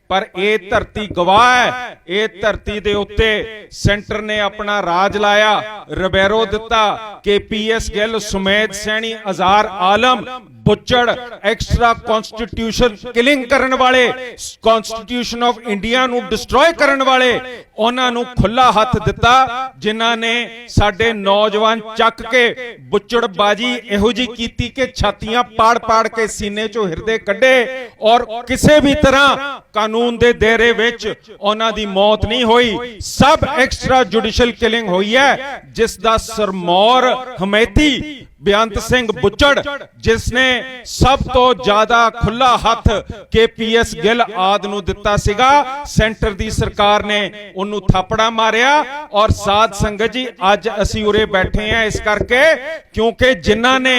पर यह धरती गवाह है। ये धरती दे उत्ते सेंटर ने अपना राज लाया, रबैरो दिता, KPS गिल, सुमेध सैनी, अज़ार आलम, बुच्चड़, एक्स्ट्रा कॉन्स्टिट्यूशन किलिंग करन वाले, कॉन्स्टिट्यूशन ऑफ इंडिया नू डिस्ट्रॉय करन वाले, उन्हां नू खुला हथ दिता, जिन्हां ने साडे नौजवान चक के बुच्चड़बाजी इहो जी कीती कि छातियां पाड़ पाड़ के सीने चों हिरदे कड्डे और किसी भी तरह कानून दे दायरे विच उन्हां दी मौत नहीं हुई। सब एक्स्ट्रा जुडिशल किलिंग हुई है, जिस दा सरमौर हमेती बेअंत सिंह बुच्चड़, जिसने सब तो ज्यादा खुला हथ KPS गिल आदि नूं दिता सीगा। सेंटर दी सरकार ने उन्होंने थापड़ा मारिया। और साध संगत जी अज असी उरे बैठे हैं इस करके क्योंकि जिन्हां ने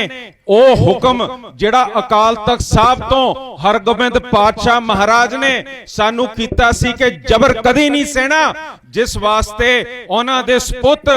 ओ हुक्म जिहड़ा अकाल तख्त साहब तो हरगोबिंद पातशाह महाराज ने सानू कीता सी कि जबर कदी नहीं सहना, जिस वास्ते उन्हां दे सपुत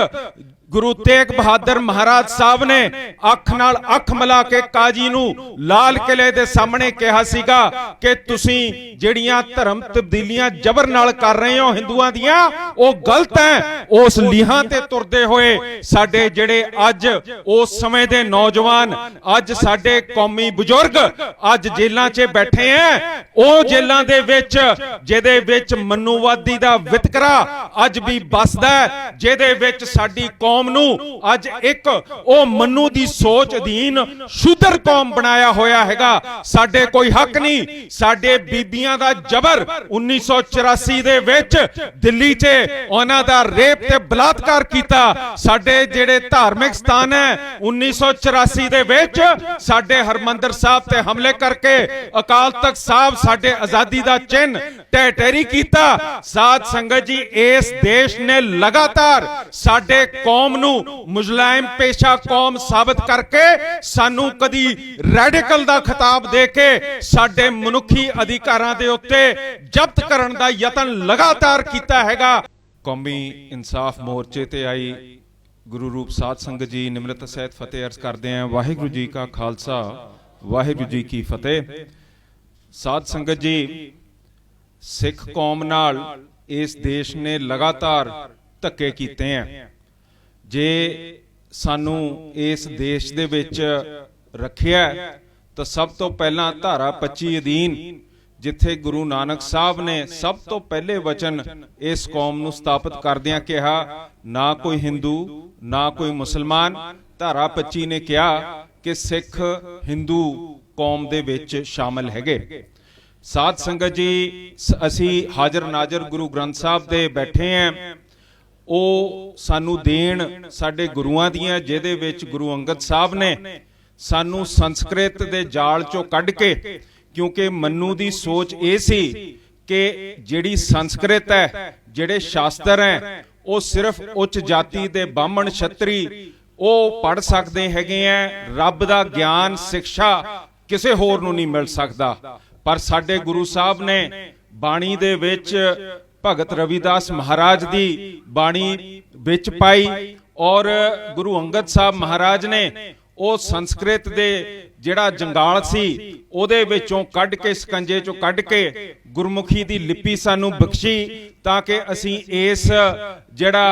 गुरु तेग बहादुर महाराज साहब ने अख नाल अख मिला के काजी नू लाल किले दे सामने कहा सीगा कि तुसी जिहड़ियां धर्म तब्दीलियां जबर नाल कर रहे हो हिंदुआं दियां, ओ गलत है। उस लीहां ते तुरदे होए साडे जिहड़े अज उस समय दे नौजवान, अज साडे कौमी बुजुर्ग अज जेलां 'च बैठे हैं। ओ जेलां दे विच जिहदे विच मनुवादी दा वितकरा अज भी बसदा है, जिहदे विच साडी कौम अज एक ओ मनु दी सोच अधीन शूदर कौम बनाया होया हैगा। साडे कोई हक नहीं, साडे बीबियां दा जबर 1984 दे विच दिल्ली 'च उन्हां दा रेप ते बलात्कार कीता। साडे जेड़े धार्मिक स्थान है 1984 दे विच साडे हरमंदिर साहब ते हमले करके अकाल तख्त साहब साडे आजादी दा चिन्ह ढह ढेरी कीता। साध संगत जी इस देश ने लगातार साडे कौम नू मुजलाइम पेशा कौम साबित करके सानू कदी रैडिकल दा खिताब दे के साडे मनुखी अधिकारां दे उत्ते जब्त करन दा यतन लगातार कीता हैगा। कौमी इंसाफ मोर्चे ते आई गुरु रूप साध संगत जी निमरत सहित फतेह अर्ज करते हैं। वाहिगुरु जी का खालसा, वाहिगुरु जी की फतेह। साध संगत जी, सिख कौम नाल इस देश ने लगातार धक्के कीते हैं। जे सानू इस देश दे विच रखिया तो सब तो पहला धारा 25 अधीन जिथे गुरु नानक साहब ने सब तो पहले वचन इस कौम नू स्थापित करदियां कहा, ना कोई हिंदू ना कोई मुसलमान। धारा 25 ने कहा कि सिख हिंदू कौम दे विच शामिल हैगे। साध संगत जी, असी हाजर नाजर गुरु ग्रंथ साहब दे बैठे हैं। ओ सानू देन साडे गुरुआं दियां, जिहदे विच गुरु अंगद साहब ने सानू संस्कृत दे जाल चों कढ के, क्योंकि मनु दी सोच ये सी कि जिहड़ी संस्कृत है, जिहड़े शास्त्र हैं, वो सिर्फ उच्च जाति दे ब्राह्मण छतरी वो पढ़ सकते हैगे हैं। रब दा ज्ञान शिक्षा किसे होर नू नहीं मिल सकदा। पर साडे गुरु साहब ने बाणी दे विच भगत रविदास महाराज दी बाणी विच पाई और गुरु अंगद साहब महाराज ने वो संस्कृत दे जिहड़ा जंगाल सी ओदे विचों कढ के, सकंजे चों कढ के गुरमुखी दी लिपि सानू बख्शी, ताकि असी इस जिहड़ा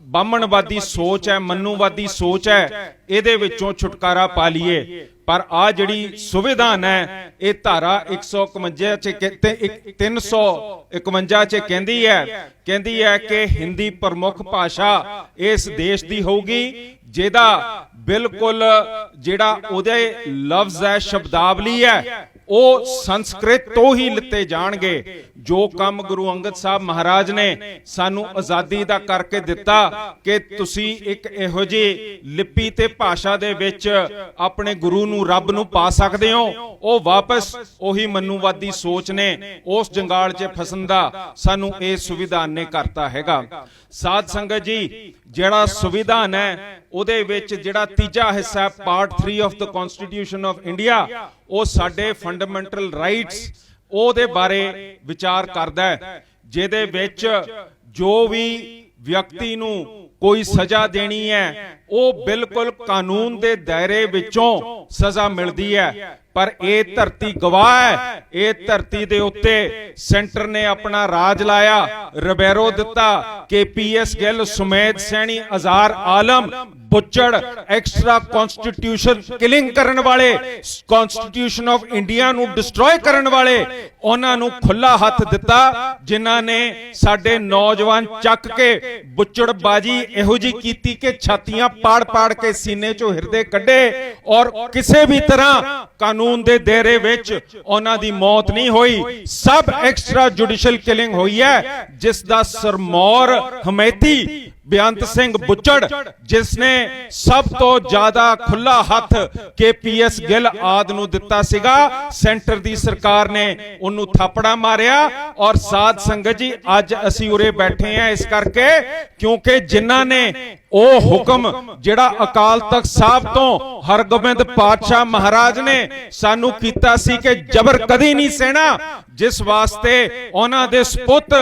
ब्राह्मणवादी सोच है, मनुवादी सोच है, इहदे विचों छुटकारा पा लीए। पर आ जिहड़ी संविधान है ये धारा 151 351 च कहती है कि हिंदी प्रमुख भाषा इस देश दी होगी, जिहदा बिल्कुल जिहड़ा उहदे लफ्ज है, शब्दावली है, वो संस्कृत तो ही लिते जाणगे। जो काम गुरु अंगद साहब महाराज ने सानू आजादी दा करके दिता कि तुसी एक इहो जी लिपि ते भाषा दे विच अपने गुरु नू रब नू पा सकदे हो, वो वापस ओही मनुवादी सोच ने उस जंगाल च फसन दा सानू इह संविधान ने करता हैगा। साध संगत जी, जिहड़ा संविधान है उहदे विच जिहड़ा तीजा हिस्सा part 3 of the constitution of India, वो साडे फंडामेंटल राइट्स ओहदे बारे विचार करदा है, जिहदे विच जो भी व्यक्ति नू कोई सजा देनी है, वो बिल्कुल कानून के दायरे विचों सजा मिलती है। पर ये धरती गवाह है, ये धरती दे उत्ते सेंटर ने अपना राज लाया, रबैरो दिता, KPS गिल, सुमेध सैनी, अज़ार आलम, बुच्चड़, एक्स्ट्रा कॉन्स्टिट्यूशन किलिंग करन वाले, कॉन्स्टिट्यूशन ऑफ इंडिया नू डिस्ट्रॉय करन वाले, उन्हां नू खुला हथ दिता, जिन्हां ने साडे नौजवान चक के बुच्चड़बाजी इहो जी कीती कि छातियां पाड़ पाड़ के सीने चों हिरदे कड्डे, और किसी भी तरह कानून दे दायरे विच उन्हां दी मौत नहीं हुई। सब एक्स्ट्रा जुडिशल किलिंग हुई है, जिस दा सरमौर हमेती बेअंत सिंह बुच्चड़, जिसने सब तो ज्यादा खुला हथ KPS गिल आद नू दिता सीगा, सेंटर दी सरकार ने उन्नू थापड़ा मारिया। और साध संगत जी, अज असी उरे बैठे हैं इस करके क्योंकि जिन्हां ने ओ हुक्म जिहड़ा अकाल तख्त साहब तो हरगोबिंद पातशाह महाराज ने सानू कीता सी कि जबर कदी नहीं सहना, जिस वास्ते उन्हां दे सपुत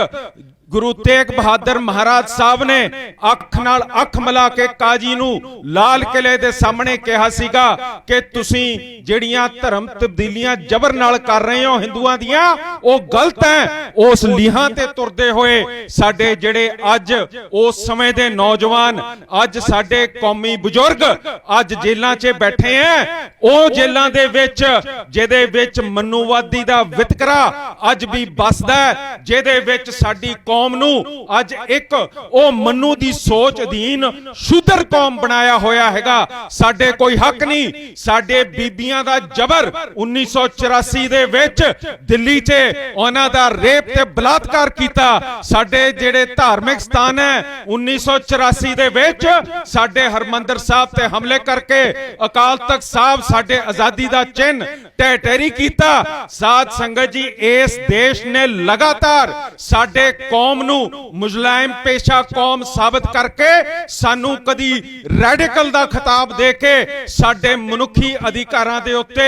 गुरु तेग बहादुर महाराज साहब ने अख नाल अख मिला के काजी नू लाल किले दे सामने कहा सीगा कि तुसी जिहड़ियां धर्म तब्दीलियां जबर नाल कर रहे हो हिंदुआं दियां, ओ गलत है। उस लीहां ते तुरदे होए साडे जिहड़े अज उस समय दे नौजवान, अज साडे कौमी बुजुर्ग अज जेलां 'च बैठे हैं, ओ जेलां दे विच जिहदे विच मनुवादी दा वितकरा अज भी बसदा है, जिहदे विच साडी कौम नू अज एक ओ मनु दी सोच अधीन शूदर कौम बनाया होया हैगा। साडे कोई हक नहीं, साडे बीबियां दा जबर 1984 दे विच दिल्ली 'च उन्हां दा रेप ते बलात्कार कीता। साडे जेड़े धार्मिक स्थान है 1984 दे विच साडे हरमंदर साहब ते हमले करके अकाल तख्त साहब साडे आजादी दा चिन्ह ढह ढेरी कीता। साध संगत जी, इस देश ने लगातार साडे कौम नू मुजलाइम पेशा कौम साबित करके सानू कदी रैडिकल दा खिताब दे के साडे मनुखी अधिकारां दे उत्ते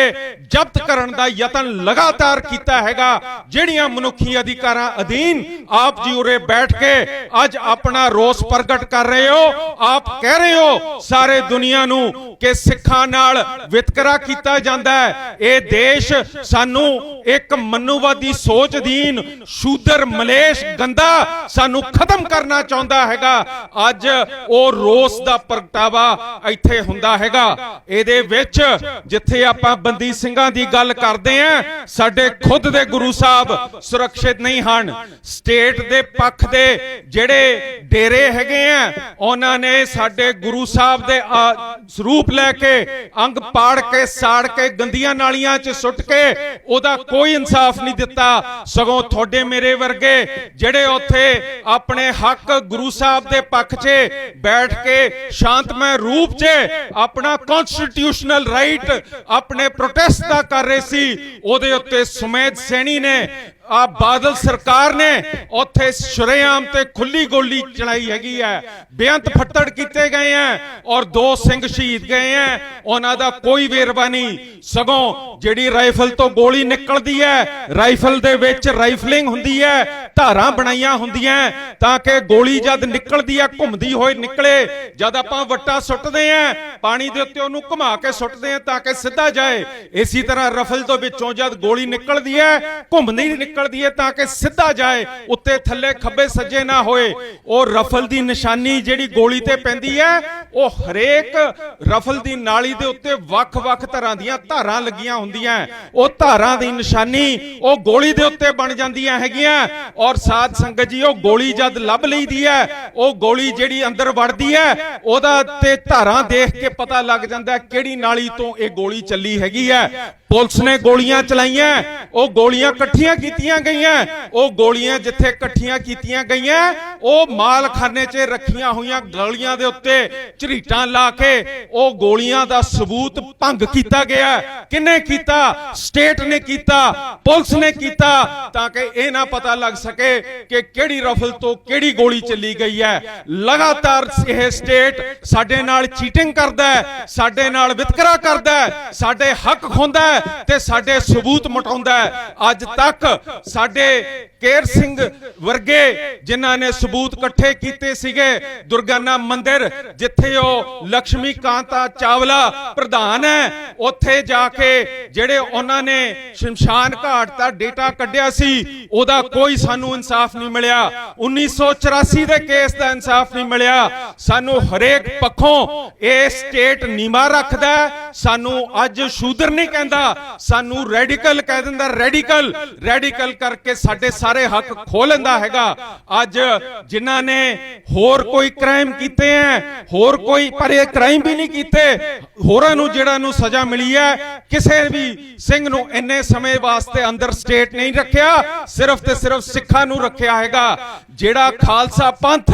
जब्त करन दा यतन लगातार कीता हैगा। जिहड़ियां मनुखी अधिकारां अधीन आप जी उरे बैठ के अज अपना रोस प्रगट कर रहे हो, आप कह रहे हो सारे दुनिया नू कि सिखां नाल वितकरा कीता जांदा है। ये देश सानू एक मनुवादी सोच अधीन शूदर मलेश गंदा सानू खत्म करना चाहुंदा हैगा। अज ओ रोस दा प्रगटावा इत्थे हुंदा हैगा। इहदे विच जिथे आपां बंदी सिंघां दी गल करदे हैं, साडे खुद दे गुरु साहब सुरक्षित नहीं हन। स्टेट दे पक्ष दे जिहड़े डेरे हैगे हैं, उन्हां ने साडे गुरु साहब दे स्वरूप लैके अंग पाड़ के साड़ के गंदियां नालियां च सुट के ओदा कोई इंसाफ नहीं दिता। सगों थोड़े मेरे वर्गे जिहड़े उत्थे अपने हक गुरु साहब दे पक्ष च बैठ के शांतमय रूप च अपना कॉन्स्टिट्यूशनल राइट अपने प्रोटेस्ट दा कर रहे सी, ओदे उत्ते सुमेध सैनी ने बादल सरकार ने उत्थे शुरेआम ते खुली गोली चलाई हैगी है। बेअंत फट्टड़ कीते गए हैं और 2 सिंह शहीद गए हैं। उन्हां दा कोई वेरवा नहीं। सगों जिहड़ी राइफल तो गोली निकलदी है, राइफल दे विच राइफलिंग हुंदी है, धारां बनाईयां हुंदियां ताकि गोली जद निकलदी है घुमदी होए निकले। जद आपां वट्टा सुੱਟਦੇ हैं पानी दे उत्ते ओनू घुमा के सुੱਟਦੇ हैं ताकि सीधा जाए। इसी तरह राइफल तो विचों जद गोली निकलदी है घुमदी निकलदी है ताकि सीधा जाए, उत्ते थल्ले खब्बे सज्जे ना होए। और रफल दी निशानी जिहड़ी गोली ते पैंदी है, ओ हरेक रफल दी नाली दे उत्ते वख-वख तरह दीयां धारां लगियां हुंदियां। ओ धारां दी निशानी ओ गोली दे उत्ते बन जांदियां हैगियां। और साध संगत जी, ओ गोली जद लभ लईदी है, ओ गोली जिहड़ी अंदर वड़दी है, ओदा ते धारां देख के पता लग जांदा है किहड़ी नाली तो ये गोली चली हैगी है। पुलिस ने गोलियां चलाईयां, ओ गोलियां इकट्ठियां कीतियां गईयां। ओ गोलियां जिथे इकट्ठियां कीतियां गईयां, ओ मालखाने च रखियां होईयां गोलियां दे उत्ते झरीटां ला के ओ गोलियां दा सबूत भंग कीता गया। किन्ने कीता? स्टेट ने कीता, पुलिस ने कीता, ताकि यह ना पता लग सके कि किहड़ी रफल तो किहड़ी गोली चली गई है। लगातार यह स्टेट साडे नाल चीटिंग करदा है, साडे नाल वितकरा करदा है, साडे हक खोंदा है ते साडे सबूत मटाउंदा है। अज तक साडे केर सिंह वर्गे जिन्हां ने ਸਬੂਤ ਇਕੱਠੇ ਕੀਤੇ ਸੀਗੇ। ਦੁਰਗਾਨਾ ਮੰਦਿਰ ਜਿੱਥੇ ਉਹ ਲక్ష్ਮੀ ਕਾਂਤਾ ਚਾਵਲਾ ਪ੍ਰਧਾਨ ਹੈ, ਉੱਥੇ ਜਾ ਕੇ ਜਿਹੜੇ ਉਹਨਾਂ ਨੇ ਸ਼ਮਸ਼ਾਨ ਘਾਟ ਦਾ ਡੇਟਾ ਕੱਢਿਆ ਸੀ, ਉਹਦਾ ਕੋਈ ਸਾਨੂੰ ਇਨਸਾਫ ਨਹੀਂ ਮਿਲਿਆ। 1984 ਦੇ ਕੇਸ ਦਾ ਇਨਸਾਫ ਨਹੀਂ ਮਿਲਿਆ। ਸਾਨੂੰ ਹਰੇਕ ਪੱਖੋਂ ਇਹ ਸਟੇਟ ਨੀਵਾ ਰੱਖਦਾ। ਸਾਨੂੰ ਅੱਜ ਸ਼ੂਦਰ ਨਹੀਂ ਕਹਿੰਦਾ, ਸਾਨੂੰ ਰੈਡੀਕਲ ਕਹਿ ਦਿੰਦਾ। ਰੈਡੀਕਲ ਕਰਕੇ ਸਾਡੇ ਸਾਰੇ ਹੱਕ ਖੋਹ ਲੈਂਦਾ ਹੈਗਾ। ਅੱਜ ਜਿਨ੍ਹਾਂ ਨੇ ਹੋਰ ਕੋਈ ਕ੍ਰਾਈਮ ਕੀਤੇ ਹੈ, ਹੋਰ ਕੋਈ, ਪਰ ਇਹ ਕ੍ਰਾਈਮ ਵੀ ਨਹੀਂ ਕੀਤੇ, ਹੋਰਾਂ ਨੂੰ ਜਿਹੜਾ ਨੂੰ ਸਜ਼ਾ ਮਿਲੀ ਹੈ, ਕਿਸੇ ਵੀ ਸਿੰਘ ਨੂੰ ਇੰਨੇ ਸਮੇਂ ਵਾਸਤੇ ਅੰਦਰ ਸਟੇਟ ਨਹੀਂ ਰੱਖਿਆ, ਸਿਰਫ ਤੇ ਸਿਰਫ ਸਿੱਖਾਂ ਨੂੰ ਰੱਖਿਆ ਹੈਗਾ। ਜਿਹੜਾ ਖਾਲਸਾ ਪੰਥ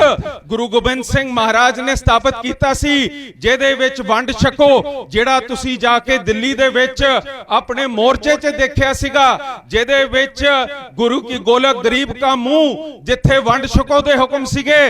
ਗੁਰੂ ਗੋਬਿੰਦ ਸਿੰਘ ਮਹਾਰਾਜ ਨੇ ਸਥਾਪਿਤ ਕੀਤਾ ਸੀ, ਜਿਹਦੇ ਵਿੱਚ ਵੰਡ ਛਕੋ, ਜਿਹੜਾ ਤੁਸੀਂ ਜਾ ਕੇ ਦਿੱਲੀ ਦੇ ਵਿੱਚ ਆਪਣੇ ਮੋਰਚੇ 'ਚ ਦੇਖਿਆ ਸੀਗਾ, ਜਿਹਦੇ ਵਿੱਚ ਗੁਰੂ ਕੀ ਗੋਲਕ ਗਰੀਬ ਕਾ ਮੂੰਹ, ਜਿੱਥੇ ਵੰਡ ਛਕੋ ਦੇ ਹੁਕਮ ਸੀਗੇ,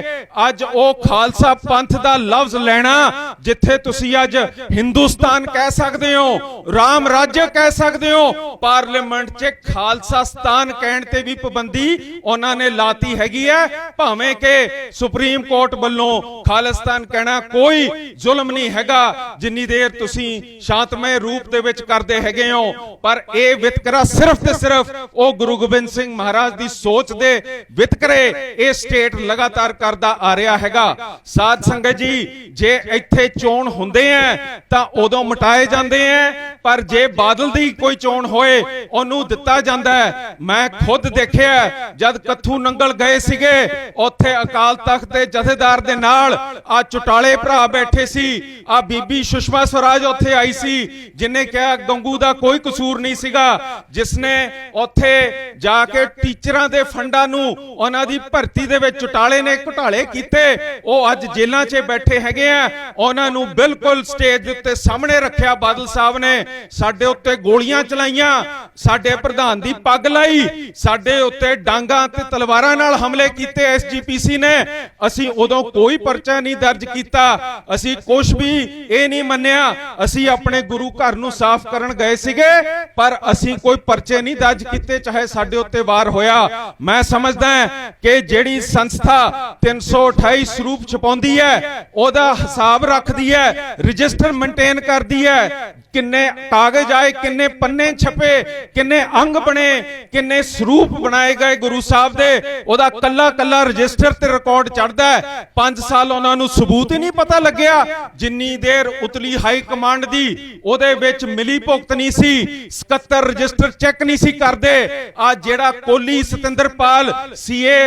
ਅੱਜ ਉਹ ਖਾਲਸਾ ਪੰਥ ਦਾ ਲਫ਼ਜ਼ ਲੈਣਾ, ਜਿੱਥੇ ਤੁਸੀਂ ਅੱਜ ਹਿੰਦੁਸਤਾਨ ਕਹਿ ਸਕਦੇ ਹੋ, ਰਾਮ ਰਾਜ්य ਕਹਿ ਸਕਦੇ ਹੋ, ਪਾਰਲੀਮੈਂਟ 'ਚ ਖਾਲਸਾਸਤਾਨ ਕਹਿਣ ਤੇ ਵੀ ਪਾਬੰਦੀ ਉਹਨਾਂ ਨੇ ਲਾਤੀ ਹੈਗੀ ਹੈ। ਭਾਵੇਂ ਕਿ ਸੁਪਰੀਮ ਕੋਰਟ ਵੱਲੋਂ ਖਾਲਿਸਤਾਨ ਕਹਿਣਾ ਕੋਈ ਜ਼ੁਲਮ ਨਹੀਂ ਹੈਗਾ, ਜਿੰਨੀ ਦੇਰ ਤੁਸੀਂ ਸ਼ਾਂਤਮਈ ਰੂਪ ਦੇ ਵਿੱਚ ਕਰਦੇ ਹੈਗੇ ਹੋ। ਪਰ ਇਹ ਵਿਤਕਰਾ ਸਿਰਫ ਤੇ ਸਿਰਫ ਉਹ ਗੁਰੂ ਗੋਬਿੰਦ ਸਿੰਘ ਮਹਾਰਾਜ ਦੀ ਸੋਚ ਦੇ ਵਿਤਕਰੇ ਇਹ ਸਟੇਟ ਲਗਾਤਾਰ ਕਰਦਾ ਆ ਰਿਹਾ ਹੈਗਾ। ਸਾਧ ਸੰਗਤ ਜੀ, ਜੇ ਇੱਥੇ ਚੋਣ ਹੁੰਦੇ ਆ ਤਾਂ ਉਦੋਂ ਮਟਾਏ ਜਾਂਦੇ ਆ, ਪਰ ਜੇ ਬਾਦਲ ਦੀ ਕੋਈ ਚੋਣ ਹੋਏ ਉਹਨੂੰ ਦਿੱਤਾ ਜਾਂਦਾ ਹੈ। ਮੈਂ ਖੁਦ ਦੇਖਿਆ ਜਦ ਕੱਥੂ ਨੰਗਲ ਗਏ ਸੀਗੇ, ਉੱਥੇ ਅਕਾਲ ਤਖਤ ਦੇ ਜਥੇਦਾਰ ਦੇ ਨਾਲ ਆ ਚੁਟਾਲੇ ਭਰਾ ਬੈਠੇ ਸੀ, ਆ ਬੀਬੀ ਸੁਸ਼ਮਾ ਸਵਰਾਜ ਉੱਥੇ ਆਈ ਸੀ, ਜਿਨੇ ਕਿਹਾ ਗੰਗੂ ਦਾ ਕੋਈ ਕਸੂਰ ਨਹੀਂ ਸੀਗਾ, ਜਿਸਨੇ ਉੱਥੇ ਜਾ ਕੇ ਟੀਚਰਾਂ ਦੇ ਫੰਡਾਂ ਨੂੰ ਉਹਨਾਂ ਦੀ ਭਰਤੀ ਦੇ ਵਿੱਚ ਚੁਟਾਲੇ ਨੇ ਘੁਟਾਲੇ ਕੀਤੇ, ਉਹ ਅੱਜ ਜੇਲ੍ਹਾਂ 'ਚ ਬੈਠੇ ਹੈਗੇ ਆ। ਉਹਨਾਂ ਨੂੰ ਬਿਲਕੁਲ ਸਟੇਜ ਦੇ ਉੱਤੇ ਸਾਹਮਣੇ ਰੱਖਿਆ ਬਾਦਲ ਸਾਹਿਬ ਨੇ, ਸਾਡੇ ਉੱਤੇ ਗੋਲੀਆਂ ਚਲਾਈਆਂ, ਸਾਡੇ ਪ੍ਰਧਾਨ ਦੀ ਪੱਗ ਲਾਈ, ਸਾਡੇ ਉੱਤੇ ਡਾਂਗਾਂ ਤੇ ਤਲਵਾਰਾਂ ਨਾਲ ਹਮਲੇ ਕੀਤੇ ਐਸਜੀਪੀਸੀ ਨੇ। ਅਸੀਂ ਉਦੋਂ ਕੋਈ ਪਰਚਾ ਨਹੀਂ ਦਰਜ ਕੀਤਾ, ਅਸੀਂ ਕੁਝ ਵੀ ਇਹ ਨਹੀਂ ਮੰਨਿਆ। ਅਸੀਂ ਆਪਣੇ ਗੁਰੂ ਘਰ ਨੂੰ ਸਾਫ਼ ਕਰਨ ਗਏ ਸੀਗੇ, ਪਰ ਅਸੀਂ ਕੋਈ ਪਰਚੇ ਨਹੀਂ ਦਰਜ ਕੀਤੇ, ਚਾਹੇ ਸਾਡੇ ਉੱਤੇ ਵਾਰ ਹੋਇਆ। ਮੈਂ ਸਮਝਦਾ ਕਿ ਜਿਹੜੀ ਸੰਸਥਾ 328 ਸਰੂਪ ਛਪਾਉਂਦੀ ਹੈ, ਉਹਦਾ ਹਿਸਾਬ ਰੱਖਦੀ ਹੈ, ਰਜਿਸਟਰ ਮੇਨਟੇਨ ਕਰਦੀ ਹੈ, ਕਿੰਨੇ ਕਾਗਜ਼ ਆਏ, ਕਿੰਨੇ ਪੰਨੇ ਛਪੇ, ਕਿੰਨੇ ਅੰਗ ਬਣੇ, ਕਿੰਨੇ ਸਰੂਪ ਬਣਾਏ ਗਏ ਗੁਰੂ ਸਾਹਿਬ ਦੇ, ਉਹਦਾ ਕੱਲਾ ਕੱਲਾ ਰਜਿਸਟਰ ਤੇ ਰਿਕਾਰਡ ਚੜਦਾ ਹੈ। 5 ਸਾਲ ਉਹਨਾਂ ਨੂੰ ਸਬੂਤ ਹੀ ਨਹੀਂ ਪਤਾ ਲੱਗਿਆ, ਜਿੰਨੀ ਦੇਰ ਉਤਲੀ ਹਾਈ ਕਮਾਂਡ ਦੀ ਉਹਦੇ ਵਿੱਚ ਮਿਲੀ ਭੁਗਤ ਨਹੀਂ ਸੀ, 77 ਰਜਿਸਟਰ ਚੈੱਕ ਨਹੀਂ ਸੀ ਕਰਦੇ। ਆ ਜਿਹੜਾ ਕੋਲੀ ਸਤਿੰਦਰਪਾਲ ਸੀਏ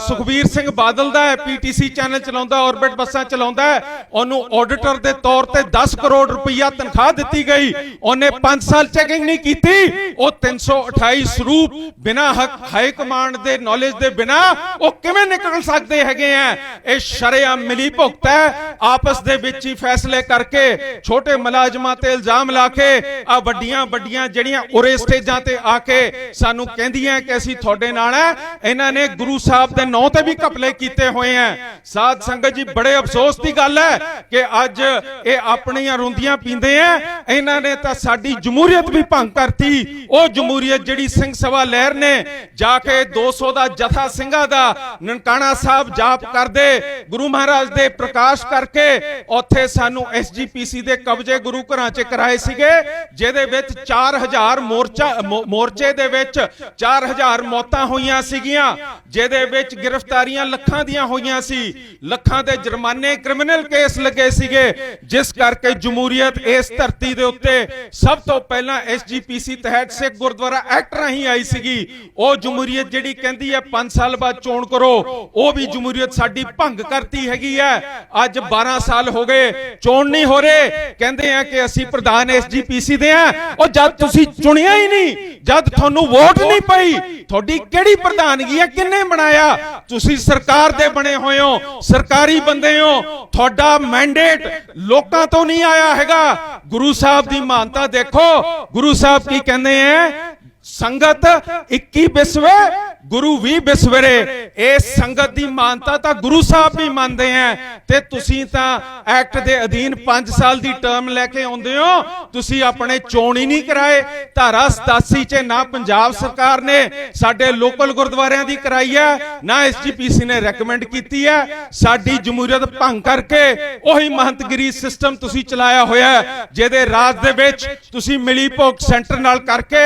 ਸੁਖਬੀਰ ਸਿੰਘ ਬਾਦਲ ਦਾ ਹੈ, ਪੀਟੀਸੀ ਚੈਨਲ ਚਲਾਉਂਦਾ, ਆਰਬਿਟ ਬੱਸਾਂ ਚਲਾਉਂਦਾ, ਉਹਨੂੰ ਆਡੀਟਰ ਦੇ ਤੌਰ ਤੇ 10 ਕਰੋੜ ਰੁਪਈਆ ਤਨਖਾਹ ਦਿੱਤੀ ਗਈ, ਉਹਨੇ 5 ਸਾਲ ਚੈਕਿੰਗ ਨਹੀਂ ਕੀਤੀ। ਉਹ 328 ਸਰੂਪ ਬਿਨਾਂ ਹਾਈ ਕਮਾਂਡ ਦੇ ਨੌਲੇਜ ਦੇ ਬਿਨਾਂ ਉਹ ਕਿਵੇਂ ਨਿਕਲ ਸਕਦੇ ਹੈਗੇ ਆ? ਇਹ ਸ਼ਰੇਆਮ ਮਿਲੀ ਭੁਗਤ ਹੈ, ਆਪਸ ਦੇ ਵਿੱਚ ਹੀ ਫੈਸਲੇ ਕਰਕੇ, ਛੋਟੇ ਮੁਲਾਜ਼ਮਾਂ ਤੇ ਇਲਜ਼ਾਮ ਲਾ ਕੇ, ਆ ਵੱਡੀਆਂ ਜਿਹੜੀਆਂ ਉਰੇ ਸਟੇਜਾਂ ਤੇ ਆ ਕੇ ਸਾਨੂੰ ਕਹਿੰਦੀਆਂ ਕਿ ਅਸੀਂ ਤੁਹਾਡੇ ਨਾਲ ਹੈ, ਇਹਨਾਂ ਨੇ ਗੁਰੂ ਸਾਹਿਬ ਦੇ ਨਾਂ ਤੇ ਵੀ ਘਪਲੇ ਕੀਤੇ ਹੋਏ ਆ। ਸਾਧ ਸੰਗਤ ਜੀ, ਬੜੇ ਅਫਸੋਸ ਦੀ ਗੱਲ ਹੈ ਕਿ ਅੱਜ ਇਹ ਆਪਣੀਆਂ ਰੋਂਦੀਆਂ ਪੀਂਦੇ ਆ। ਇਹਨਾਂ ਨੇ ਤਾਂ ਸਾਡੀ ਜਮਹੂਰੀਅਤ ਵੀ ਭੰਗ ਕਰਤੀ। ਉਹ ਜਮਹੂਰੀਅਤ ਜਿਹੜੀ ਸਿੰਘ ਸਭਾ ਲਹਿਰ ਨੇ ਜਾ ਕੇ 200 ਦਾ ਜਥਾ ਸਿੰਘਾਂ ਦਾ ਨਨਕਾਣਾ ਸਾਹਿਬ ਜਾਪ ਕਰਦੇ, ਗੁਰੂ ਮਹਾਰਾਜ ਦੇ ਪ੍ਰਕਾਸ਼ ਕਰਕੇ ਉੱਥੇ ਸਾਨੂੰ ਐਸਜੀਪੀਸੀ ਦੇ ਕਬਜ਼ੇ ਗੁਰੂ ਘਰਾਂ 'ਚ ਕਰਾਏ ਸੀਗੇ, ਜਿਹਦੇ ਵਿੱਚ 4000 ਮੋਰਚੇ ਦੇ ਵਿੱਚ 4000 ਮੌਤਾਂ ਹੋਈਆਂ ਸੀਗੀਆਂ, ਜਿਹਦੇ ਵਿੱਚ ਗ੍ਰਿਫਤਾਰੀਆਂ ਲੱਖਾਂ ਦੀਆਂ ਹੋਈਆਂ ਸੀ, ਲੱਖਾਂ ਦੇ ਜੁਰਮਾਨੇ ਕ੍ਰਿਮੀਨਲ ਕੇਸ ਲੱਗੇ ਸੀਗੇ, ਜਿਸ ਕਰਕੇ ਜਮਹੂਰੀਅਤ ਇਸ ਧਰਤੀ ਦੇ ਉੱਤੇ ਸਭ ਤੋਂ ਪਹਿਲਾਂ ਐਸਜੀਪੀਸੀ ਤਹਿਤ ਸਿੱਖ ਗੁਰਦੁਆਰਾ ਐਕਟ ਰਾਹੀਂ ਆਈ ਸੀਗੀ। ਉਹ ਜਮਹੂਰੀਅਤ ਜਿਹੜੀ ਕਹਿੰਦੀ ਹੈ 5 ਸਾਲ ਬਾਅਦ ਚੋਣ ਕਰੋ, ਉਹ ਵੀ ਜਮਹੂਰੀਅਤ ਸਾਡੀ ਭੰਗ ਕਰਤੀ ਹੈਗੀ ਹੈ। ਅੱਜ 12 ਸਾਲ ਹੋ ਗਏ, ਚੋਣ ਨਹੀਂ ਹੋ ਰਹੇ, ਕਹਿੰਦੇ ਆ ਕਿ ਅਸੀਂ ਪ੍ਰਧਾਨ ਐਸਜੀਪੀਸੀ ਦੇ ਆ। ਉਹ ਜਦ ਤੁਸੀਂ ਚੁਣਿਆ ਹੀ ਨਹੀਂ, ਜਦ ਤੁਹਾਨੂੰ ਵੋਟ ਨਹੀਂ ਪਈ, ਤੁਹਾਡੀ ਕਿਹੜੀ ਪ੍ਰਧਾਨਗੀ ਹੈ? ਕਿੰਨੇ ਬਣਾਇਆ? ਤੁਸੀਂ ਸਰਕਾਰ ਦੇ ਬਣੇ ਹੋਏ ਹੋ, ਸਰਕਾਰੀ ਬੰਦੇ ਹੋ, ਤੁਹਾਡਾ ਮੈਂਡੇਟ ਲੋਕਾਂ ਤੋਂ ਨਹੀਂ ਆਇਆ ਹੈਗਾ। ਗੁਰੂ ਸਾਹਿਬ ਦੀ ਮਾਨਤਾ ਦੇਖੋ, ਗੁਰੂ ਸਾਹਿਬ ਕੀ ਕਹਿੰਦੇ ਆ? ਸੰਗਤ 21 ਵਿਸਵੇ ਗੁਰੂ ਵੀ ਬਿਸਵਰੇ। ਇਸ ਸੰਗਤ ਦੀ ਮਾਨਤਾ ਤਾਂ ਗੁਰੂ ਸਾਹਿਬ ਵੀ ਮੰਨਦੇ ਆ, ਤੇ ਤੁਸੀਂ ਤਾਂ ਐਕਟ ਦੇ ਅਧੀਨ 5 ਸਾਲ ਦੀ ਟਰਮ ਲੈ ਕੇ ਆਉਂਦੇ ਹੋ, ਤੁਸੀਂ ਆਪਣੇ ਚੋਣ ਹੀ ਨਹੀਂ ਕਰਾਏ। ਧਾਰਾ 87 ਚ ਨਾ ਪੰਜਾਬ ਸਰਕਾਰ ਨੇ ਸਾਡੇ ਲੋਕਲ ਗੁਰਦੁਆਰਿਆਂ ਦੀ ਕਰਾਈ ਹੈ, ਨਾ ਐਸਜੀਪੀਸੀ ਨੇ ਰეკਮੈਂਡ ਕੀਤੀ ਹੈ। ਸਾਡੀ ਜਮਹੂਰੀਅਤ ਭੰਗ ਕਰਕੇ ਉਹੀ ਮਹੰਤਗਿਰੀ ਸਿਸਟਮ ਤੁਸੀਂ ਚਲਾਇਆ ਹੋਇਆ ਹੈ, ਜਿਹਦੇ ਰਾਜ ਦੇ ਵਿੱਚ ਤੁਸੀਂ ਮਿਲੀ ਭੋਗ ਸੈਂਟਰ ਨਾਲ ਕਰਕੇ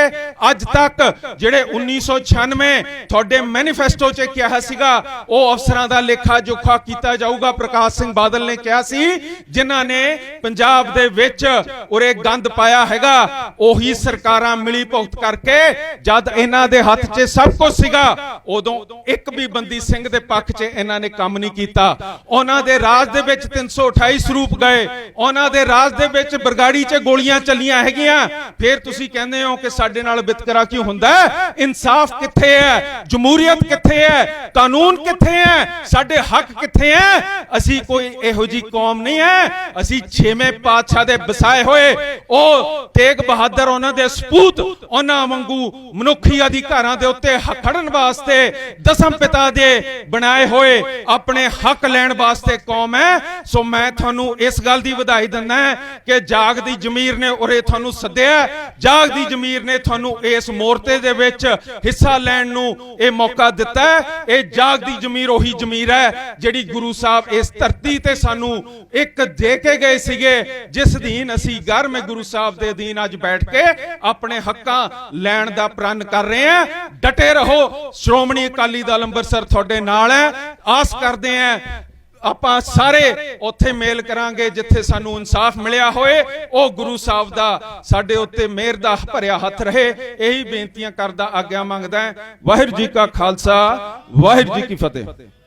ਅੱਜ ਤੱਕ ਜਿਹੜੇ 1996 ਤੁਹਾਡੇ ਮੈਨੀਫੈਸਟੋ 'ਚ ਕਿਹਾ ਸੀਗਾ ਉਹ ਅਫਸਰਾਂ ਦਾ ਲੇਖਾ ਜੋਖਾ ਕੀਤਾ ਜਾਊਗਾ। ਪ੍ਰਕਾਸ਼ ਸਿੰਘ ਬਾਦਲ ਨੇ ਕਿਹਾ ਸੀ ਜਿਨ੍ਹਾਂ ਨੇ ਪੰਜਾਬ ਦੇ ਵਿੱਚ ਉਰੇ ਗੰਦ ਪਾਇਆ ਹੈਗਾ, ਉਹੀ ਸਰਕਾਰਾਂ ਮਿਲੀ ਭੁਗਤ ਕਰਕੇ ਜਦ ਇਹਨਾਂ ਦੇ ਹੱਥ 'ਚ ਸਭ ਕੁਝ ਸੀਗਾ ਉਦੋਂ ਇੱਕ ਵੀ ਬੰਦੀ ਸਿੰਘ ਦੇ ਪੱਖ 'ਚ ਇਹਨਾਂ ਨੇ ਕੰਮ ਨਹੀਂ ਕੀਤਾ। ਉਹਨਾਂ ਦੇ ਰਾਜ ਦੇ ਵਿੱਚ 328 ਸਰੂਪ ਗਏ, ਉਹਨਾਂ ਦੇ ਰਾਜ ਦੇ ਵਿੱਚ ਬਰਗਾੜੀ 'ਚ ਗੋਲੀਆਂ ਚੱਲੀਆਂ ਹੈਗੀਆਂ। ਫਿਰ ਤੁਸੀਂ ਕਹਿੰਦੇ ਹੋ ਕਿ ਸਾਡੇ ਨਾਲ ਵਿਤਕਰਾ ਕਿਉਂ ਹੁੰਦਾ ਹੈ? ਇਨਸਾਫ ਕਿੱਥੇ ਹੈ? ਜਮਹੂਰੀਅਤ ਕਿੱਥੇ ਹੈ? ਕਾਨੂੰਨ ਕਿੱਥੇ ਹੈ? ਸਾਡੇ ਹੱਕ ਕਿੱਥੇ ਹੈ? ਅਸੀਂ ਕੋਈ ਇਹੋ ਜੀ ਕੌਮ ਨਹੀਂ ਹੈ। ਅਸੀਂ 6ਵੇਂ ਪਾਤਸ਼ਾਹ ਦੇ ਵਸਾਏ ਹੋਏ ਉਹ ਤੇਗ ਬਹਾਦਰ, ਉਹਨਾਂ ਦੇ ਸਪੂਤ, ਉਹਨਾਂ ਵਾਂਗੂ ਮਨੁੱਖੀ ਅਧਿਕਾਰਾਂ ਦੇ ਉੱਤੇ ਖੜਨ ਵਾਸਤੇ ਦਸਮ ਪਿਤਾ ਦੇ ਬਣਾਏ ਹੋਏ ਆਪਣੇ ਹੱਕ ਲੈਣ ਵਾਸਤੇ ਕੌਮ ਹੈ। ਸੋ ਮੈਂ ਤੁਹਾਨੂੰ ਇਸ ਗੱਲ ਦੀ ਵਧਾਈ ਦਿੰਦਾ ਕਿ ਜਾਗਦੀ ਜ਼ਮੀਰ ਨੇ ਉਰੇ ਤੁਹਾਨੂੰ ਸੱਦਿਆ, ਜਾਗਦੀ ਜ਼ਮੀਰ ਨੇ ਤੁਹਾਨੂੰ ਇਸ ਮੋਰਚੇ ਦੇ ਵਿੱਚ ਹਿੱਸਾ ਲੈਣ ਨੂੰ ਇਹ ਮੌਕਾ ਦਿੱਤਾ ਹੈ। ਇਹ ਜਾਗਦੀ ਜ਼ਮੀਰ ਉਹੀ ਜ਼ਮੀਰ ਹੈ ਜਿਹੜੀ ਗੁਰੂ ਸਾਹਿਬ ਇਸ ਧਰਤੀ ਤੇ ਸਾਨੂੰ ਇੱਕ ਦੇ ਕੇ ਗਏ ਸੀਗੇ, ਜਿਸ ਅਧੀਨ ਅਸੀਂ 11ਵੇਂ ਗੁਰੂ ਸਾਹਿਬ ਦੇ ਅਧੀਨ ਅੱਜ ਬੈਠ ਕੇ ਆਪਣੇ ਹੱਕਾਂ ਲੈਣ ਦਾ ਪ੍ਰਣ ਕਰ ਰਹੇ ਹਾਂ। ਡਟੇ ਰਹੋ। ਸ਼੍ਰੋਮਣੀ ਅਕਾਲੀ ਦਲ ਅੰਮ੍ਰਿਤਸਰ ਤੁਹਾਡੇ ਨਾਲ ਹੈ। ਆਸ ਕਰਦੇ ਹਾਂ ਆਪਾਂ ਸਾਰੇ ਉੱਥੇ ਮੇਲ ਕਰਾਂਗੇ ਜਿੱਥੇ ਸਾਨੂੰ ਇਨਸਾਫ ਮਿਲਿਆ ਹੋਏ। ਉਹ ਗੁਰੂ ਸਾਹਿਬ ਦਾ ਸਾਡੇ ਉੱਤੇ ਮਿਹਰ ਦਾ ਭਰਿਆ ਹੱਥ ਰਹੇ। ਇਹੀ ਬੇਨਤੀਆਂ ਕਰਦਾ ਆਗਿਆ ਮੰਗਦਾ। ਵਾਹਿਗੁਰੂ ਜੀ ਕਾ ਖਾਲਸਾ, ਵਾਹਿਗੁਰੂ ਜੀ ਕੀ ਫਤਿਹ।